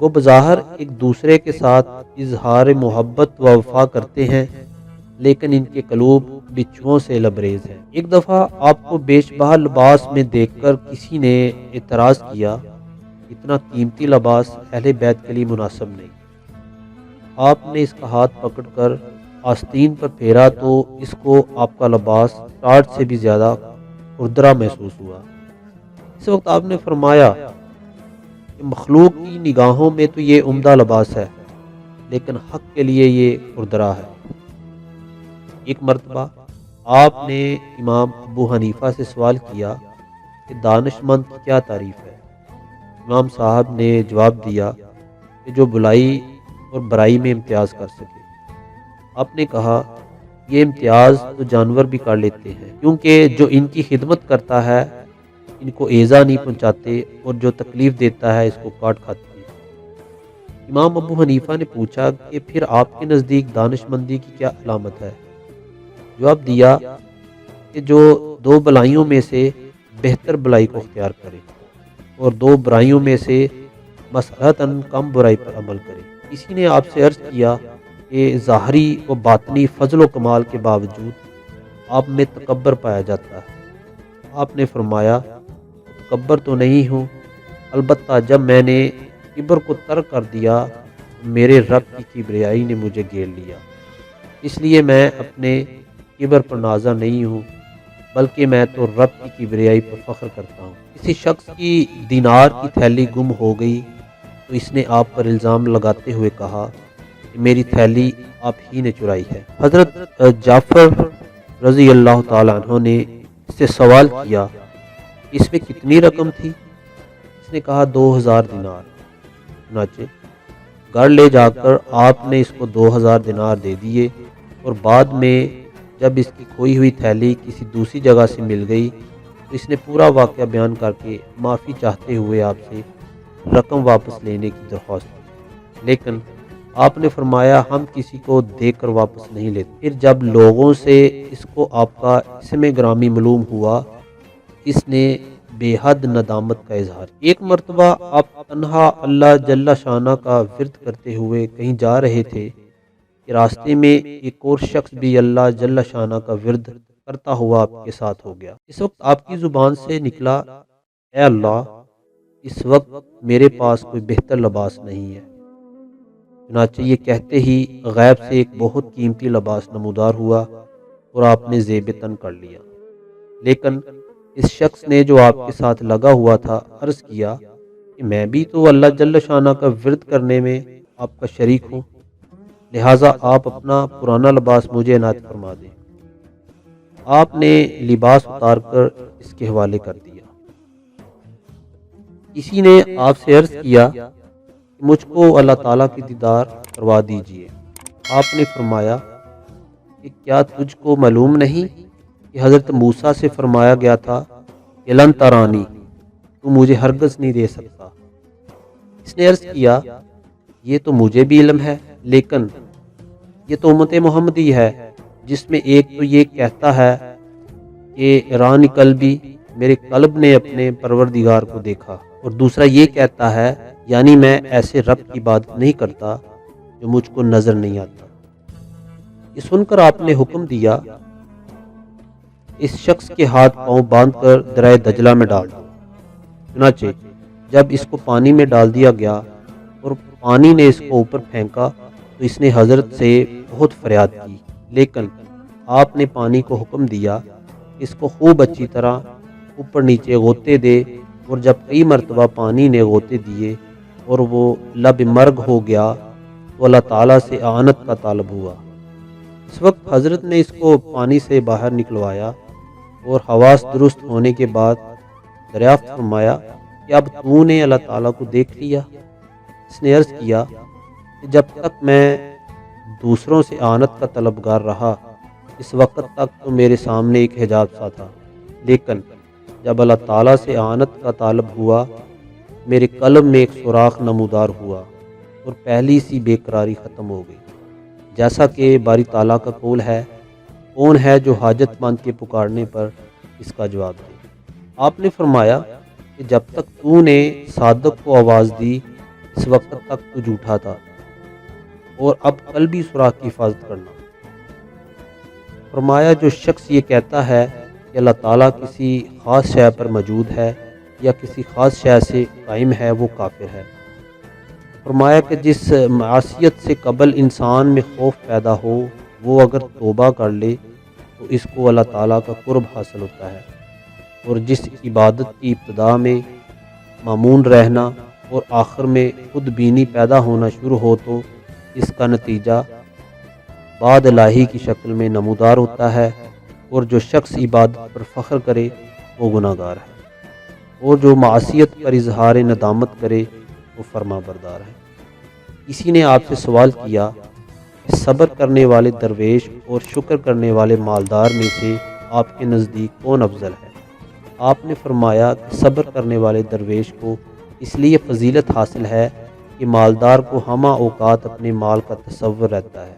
وہ بظاہر ایک دوسرے کے ساتھ اظہار محبت و وفا کرتے ہیں، لیکن ان کے قلوب بچھوؤں سے لبریز ہیں۔ ایک دفعہ آپ کو بیش بہا لباس میں دیکھ کر کسی نے اعتراض کیا، اتنا قیمتی لباس اہل بیت کے لیے مناسب نہیں۔ آپ نے اس کا ہاتھ پکڑ کر آستین پر پھیرا تو اس کو آپ کا لباس ٹاٹ سے بھی زیادہ خردرا محسوس ہوا۔ اس وقت آپ نے فرمایا کہ مخلوق کی نگاہوں میں تو یہ عمدہ لباس ہے، لیکن حق کے لیے یہ خردرا ہے۔ ایک مرتبہ آپ نے امام ابو حنیفہ سے سوال کیا کہ دانش مند کی کیا تعریف ہے؟ امام صاحب نے جواب دیا کہ جو بلائی اور برائی میں امتیاز کر سکے۔ آپ نے کہا یہ امتیاز تو جانور بھی کر لیتے ہیں، کیونکہ جو ان کی خدمت کرتا ہے ان کو ایذا نہیں پہنچاتے، اور جو تکلیف دیتا ہے اس کو کاٹ کھاتے ہیں۔ امام ابو حنیفہ نے پوچھا کہ پھر آپ کے نزدیک دانش مندی کی کیا علامت ہے؟ جواب دیا کہ جو دو بلائیوں میں سے بہتر بلائی کو اختیار کرے اور دو برائیوں میں سے مصلحتاً کم برائی پر عمل کرے۔ کسی نے آپ سے عرض کیا کہ ظاہری و باطنی فضل و کمال کے باوجود آپ میں تکبر پایا جاتا ہے۔ آپ نے فرمایا تکبر تو نہیں ہوں، البتہ جب میں نے کبر کو ترک کر دیا میرے رب کی کبریائی نے مجھے گھیر لیا، اس لیے میں اپنے کبر پر نازا نہیں ہوں، بلکہ میں تو رب کی کبریائی پر فخر کرتا ہوں۔ کسی شخص کی دینار کی تھیلی گم ہو گئی تو اس نے آپ پر الزام لگاتے ہوئے کہا کہ میری تھیلی آپ ہی نے چرائی ہے۔ حضرت جعفر رضی اللہ تعالیٰ عنہ نے اس سے سوال کیا اس میں کتنی رقم تھی؟ اس نے کہا 2000 دینار۔ چنانچہ گھر لے جا کر آپ نے اس کو 2000 دینار دے دیے، اور بعد میں جب اس کی کھوئی ہوئی تھیلی کسی دوسری جگہ سے مل گئی تو اس نے پورا واقعہ بیان کر کے معافی چاہتے ہوئے آپ سے رقم واپس لینے کی درخواست کی، لیکن آپ نے فرمایا ہم کسی کو دے کر واپس نہیں لیتے۔ پھر جب لوگوں سے اس کو آپ کا اسم گرامی معلوم ہوا، اس نے بے حد ندامت کا اظہار کیا۔ ایک مرتبہ آپ تنہا اللہ جل شانہ کا ورد کرتے ہوئے کہیں جا رہے تھے کہ راستے میں ایک اور شخص بھی اللہ جل شانہ کا ورد کرتا ہوا آپ کے ساتھ ہو گیا۔ اس وقت آپ کی زبان سے نکلا اے اللہ، اس وقت میرے پاس کوئی بہتر لباس نہیں ہے۔ چنانچہ یہ کہتے ہی غیب سے ایک بہت قیمتی لباس نمودار ہوا اور آپ نے زیب تن کر لیا، لیکن اس شخص نے جو آپ کے ساتھ لگا ہوا تھا عرض کیا کہ میں بھی تو اللہ جل شانہ کا ورد کرنے میں آپ کا شریک ہوں، لہٰذا آپ اپنا پرانا لباس مجھے عنایت فرما دیں۔ آپ نے لباس اتار کر اس کے حوالے کر دیا۔ کسی نے آپ سے عرض کیا کہ مجھ کو اللہ تعالیٰ کی دیدار کروا دیجیے۔ آپ نے فرمایا کہ کیا تجھ کو معلوم نہیں کہ حضرت موسیٰ سے فرمایا گیا تھا کہ لن ترانی، تو مجھے ہرگز نہیں دے سکتا۔ اس نے عرض کیا یہ تو مجھے بھی علم ہے، لیکن یہ تو امت محمدی ہے جس میں ایک تو یہ کہتا ہے کہ رانی قلبی، میرے قلب نے اپنے پروردگار کو دیکھا، اور دوسرا یہ کہتا ہے یعنی میں ایسے رب کی عبادت نہیں کرتا جو مجھ کو نظر نہیں آتا۔ یہ سن کر آپ نے حکم دیا اس شخص کے ہاتھ پاؤں باندھ کر دریا دجلہ میں ڈال دو۔ چنانچہ جب اس کو پانی میں ڈال دیا گیا اور پانی نے اس کو اوپر پھینکا تو اس نے حضرت سے بہت فریاد کی، لیکن آپ نے پانی کو حکم دیا اس کو خوب اچھی طرح اوپر نیچے غوطے دے، اور جب کئی مرتبہ پانی نے غوطے دیے اور وہ لب مرگ ہو گیا تو اللہ تعالیٰ سے اعانت کا طالب ہوا۔ اس وقت حضرت نے اس کو پانی سے باہر نکلوایا اور حواس درست ہونے کے بعد دریافت فرمایا کہ اب تو نے اللہ تعالیٰ کو دیکھ لیا؟ اس نے عرض کیا کہ جب تک میں دوسروں سے اعانت کا طلبگار رہا اس وقت تک تو میرے سامنے ایک حجاب سا تھا، لیکن جب اللہ تعالیٰ سے اعانت کا طالب ہوا میرے قلب میں ایک سوراخ نمودار ہوا اور پہلی سی بے قراری ختم ہو گئی، جیسا کہ باری تعالیٰ کا قول ہے کون ہے جو حاجت مند کے پکارنے پر اس کا جواب دے۔ آپ نے فرمایا کہ جب تک تو نے صادق کو آواز دی اس وقت تک تو جھوٹا تھا، اور اب کل بھی سوراخ کی حفاظت کرنا۔ فرمایا جو شخص یہ کہتا ہے کہ اللہ تعالیٰ کسی خاص شے پر موجود ہے یا کسی خاص شے سے قائم ہے، وہ کافر ہے۔ فرمایا کہ جس معصیت سے قبل انسان میں خوف پیدا ہو، وہ اگر توبہ کر لے تو اس کو اللہ تعالیٰ کا قرب حاصل ہوتا ہے، اور جس عبادت کی ابتدا میں مامون رہنا اور آخر میں خود بینی پیدا ہونا شروع ہو تو اس کا نتیجہ بعد الہی کی شکل میں نمودار ہوتا ہے، اور جو شخص عبادت پر فخر کرے وہ گناہ گار ہے، اور جو معصیت پر اظہار ندامت کرے وہ فرما بردار ہے۔ کسی نے آپ سے سوال کیا کہ صبر کرنے والے درویش اور شکر کرنے والے مالدار میں سے آپ کے نزدیک کون افضل ہے؟ آپ نے فرمایا کہ صبر کرنے والے درویش کو اس لیے فضیلت حاصل ہے کہ مالدار کو ہمہ اوقات اپنے مال کا تصور رہتا ہے،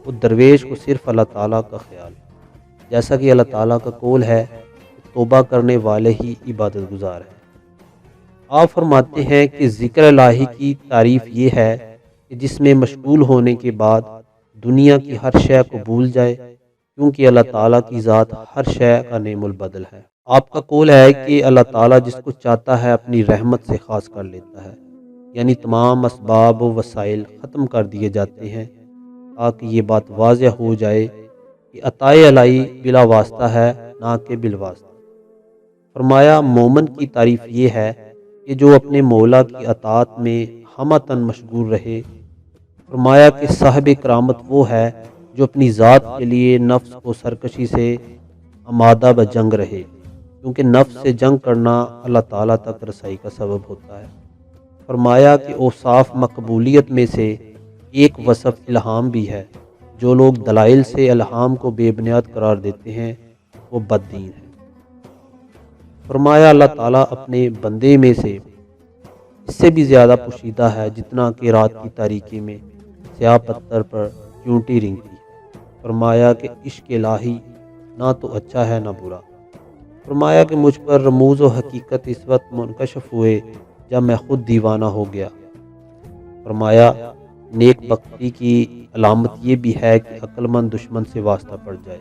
وہ درویش کو صرف اللہ تعالیٰ کا خیال ہے، جیسا کہ اللہ تعالیٰ کا قول ہے کہ توبہ کرنے والے ہی عبادت گزار ہیں۔ آپ فرماتے ہیں کہ ذکر الہی کی تعریف یہ ہے کہ جس میں مشغول ہونے کے بعد دنیا کی ہر شے کو بھول جائے، کیونکہ اللہ تعالیٰ کی ذات ہر شے کا نعم البدل ہے۔ آپ کا قول ہے کہ اللہ تعالیٰ جس کو چاہتا ہے اپنی رحمت سے خاص کر لیتا ہے، یعنی تمام اسباب و وسائل ختم کر دیے جاتے ہیں تاکہ یہ بات واضح ہو جائے کہ عطائے الہی بلا واسطہ ہے نہ کہ بالواسطہ۔ فرمایا مومن کی تعریف یہ ہے کہ جو اپنے مولا کی اطاعت میں ہمتاً مشغول رہے۔ فرمایا کہ صاحب کرامت وہ ہے جو اپنی ذات کے لیے نفس کو سرکشی سے آمادہ بجنگ رہے، کیونکہ نفس سے جنگ کرنا اللہ تعالیٰ تک رسائی کا سبب ہوتا ہے۔ فرمایا کہ اوصاف مقبولیت میں سے ایک وصف الہام بھی ہے، جو لوگ دلائل سے الہام کو بے بنیاد قرار دیتے ہیں وہ بددین ہیں۔ فرمایا اللہ تعالیٰ اپنے بندے میں سے اس سے بھی زیادہ پوشیدہ ہے جتنا کہ رات کی تاریکی میں سیاہ پتھر پر چونٹی رنگتی ہے۔ فرمایا کہ عشق الہی نہ تو اچھا ہے نہ برا۔ فرمایا کہ مجھ پر رموز و حقیقت اس وقت منکشف ہوئے جب میں خود دیوانہ ہو گیا۔ فرمایا نیک بختی کی علامت یہ بھی ہے کہ عقل مند دشمن سے واسطہ پڑ جائے۔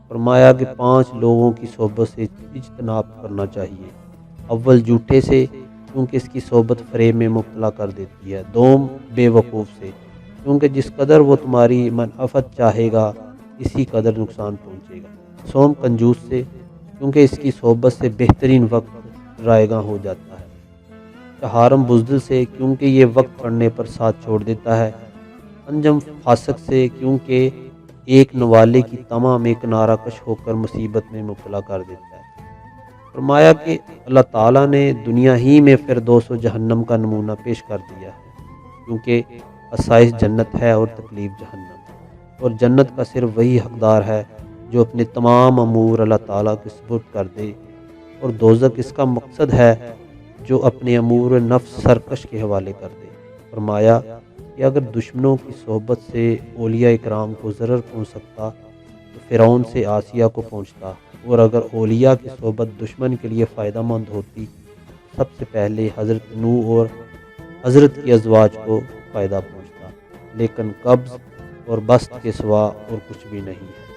فرمایا کہ 5 لوگوں کی صحبت سے اجتناب کرنا چاہیے۔ اول جھوٹے سے، کیونکہ اس کی صحبت فریب میں مبتلا کر دیتی ہے۔ دوم بے وقوف سے، کیونکہ جس قدر وہ تمہاری منفعت چاہے گا اسی قدر نقصان پہنچے گا۔ سوم کنجوس سے، کیونکہ اس کی صحبت سے بہترین وقت رائیگاں ہو جاتا ہے۔ چہارم بزدل سے، کیونکہ یہ وقت پڑنے پر ساتھ چھوڑ دیتا ہے۔ پنجم فاسق سے، کیونکہ ایک نوالے کی طمع میں کنارہ کش ہو کر مصیبت میں مبتلا کر دیتا ہے۔ فرمایا کہ اللہ تعالیٰ نے دنیا ہی میں فردوس و جہنم کا نمونہ پیش کر دیا ہے، کیونکہ آسائش جنت ہے اور تکلیف جہنم، اور جنت کا صرف وہی حقدار ہے جو اپنے تمام امور اللہ تعالیٰ کے سپرد کر دے، اور دوزخ اس کا مقصد ہے جو اپنے امور نفس سرکش کے حوالے کر دے۔ فرمایا کہ اگر دشمنوں کی صحبت سے اولیاء اکرام کو ضرر پہنچ سکتا تو فرعون سے آسیہ کو پہنچتا، اور اگر اولیاء کی صحبت دشمن کے لیے فائدہ مند ہوتی سب سے پہلے حضرت نوح اور حضرت کی ازواج کو فائدہ پہنچتا، لیکن قبض اور بسط کے سوا اور کچھ بھی نہیں ہے۔